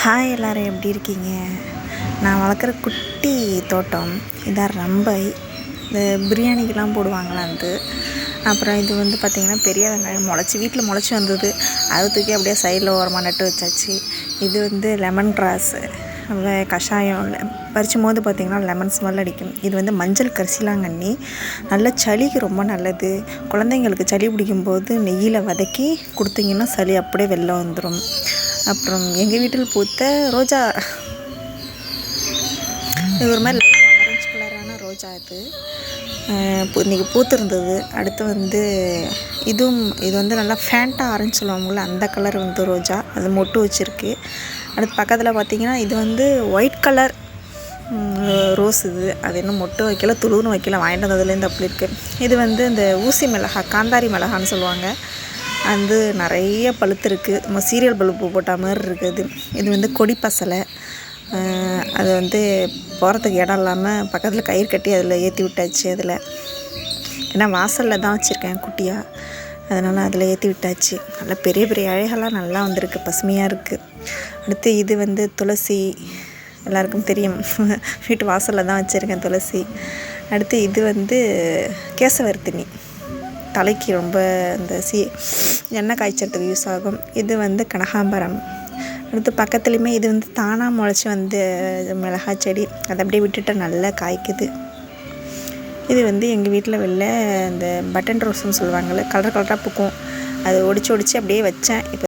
Hi எல்லோரும் எப்படி இருக்கீங்க? நான் வளர்க்குற குட்டி தோட்டம் இதான் ரம்பை. இந்த பிரியாணிக்கெலாம் போடுவாங்களா அது. அப்புறம் இது வந்து பார்த்திங்கன்னா பெரிய வெங்காயம் வீட்டில் முளைச்சி வந்தது. அதை தூக்கி அப்படியே சைடில் ஓரமாக நட்டு வச்சாச்சு. இது வந்து லெமன் கிராஸு கஷாயம் பறிச்சும் போது பார்த்திங்கன்னா லெமன் ஸ்மெல் அடிக்கும். இது வந்து மஞ்சள் கரிசலாங்கண்ணி, நல்ல சளிக்கு ரொம்ப நல்லது. குழந்தைங்களுக்கு சளி பிடிக்கும்போது நெய்யில் வதக்கி கொடுத்தீங்கன்னா சளி அப்படியே வெளில வந்துடும். அப்புறம் எங்கள் வீட்டில் பூத்த ரோஜா, இது ஒரு மாதிரி ஆரஞ்சு கலரான ரோஜா. இது இன்றைக்கி பூத்திருந்தது. அடுத்து வந்து இது வந்து நல்லா ஃபேண்டா ஆரஞ்சு சொல்லுவாங்கள்ல, அந்த கலர் வந்து ரோஜா, அது மொட்டு வச்சுருக்கு. அடுத்து பக்கத்தில் பார்த்திங்கன்னா இது வந்து ஒயிட் கலர் ரோஸ். அது இன்னும் மொட்டு வைக்கல, துளுன்னு வைக்கல, வாங்கிட்டு வந்ததுலேருந்து அப்படி இருக்குது. இது வந்து இந்த ஊசி மிளகாய், காந்தாரி மிளகான்னு சொல்லுவாங்க. அது நிறைய பழுத்துருக்கு. நம்ம சீரியல் பல்பு போட்ட மாதிரி இருக்குது. இது வந்து கொடி பசலை. அது வந்து போகிறதுக்கு இடம் இல்லாமல் பக்கத்தில் கயிறு கட்டி அதில் ஏற்றி விட்டாச்சு. ஏன்னா வாசலில் தான் வச்சுருக்கேன் குட்டியாக, அதனால் அதில் ஏற்றி விட்டாச்சு. நல்லா பெரிய பெரிய அழகெல்லாம் நல்லா வந்திருக்கு, பசுமையாக இருக்குது. அடுத்து இது வந்து துளசி, எல்லாருக்கும் தெரியும், வீட்டு வாசலில் தான் வச்சுருக்கேன் துளசி. அடுத்து இது வந்து கேசவர்த்தினி, தலைக்கு ரொம்ப இந்த எண்ணெய் காய்ச்சறதுக்கு யூஸ் ஆகும். இது வந்து கனகாம்பரம். அடுத்து பக்கத்துலேயுமே இது வந்து தானாக முளைச்சி வந்து மிளகாய் செடி, அதை அப்படியே விட்டுட்டு நல்லா காய்க்குது. இது வந்து எங்கள் வீட்டில் வெளில இந்த பட்டன் ரோஸ்ன்னு சொல்லுவாங்கள்ல, கலர் கலராக பூக்கும். அது ஒடிச்சு அப்படியே வச்சேன். இப்போ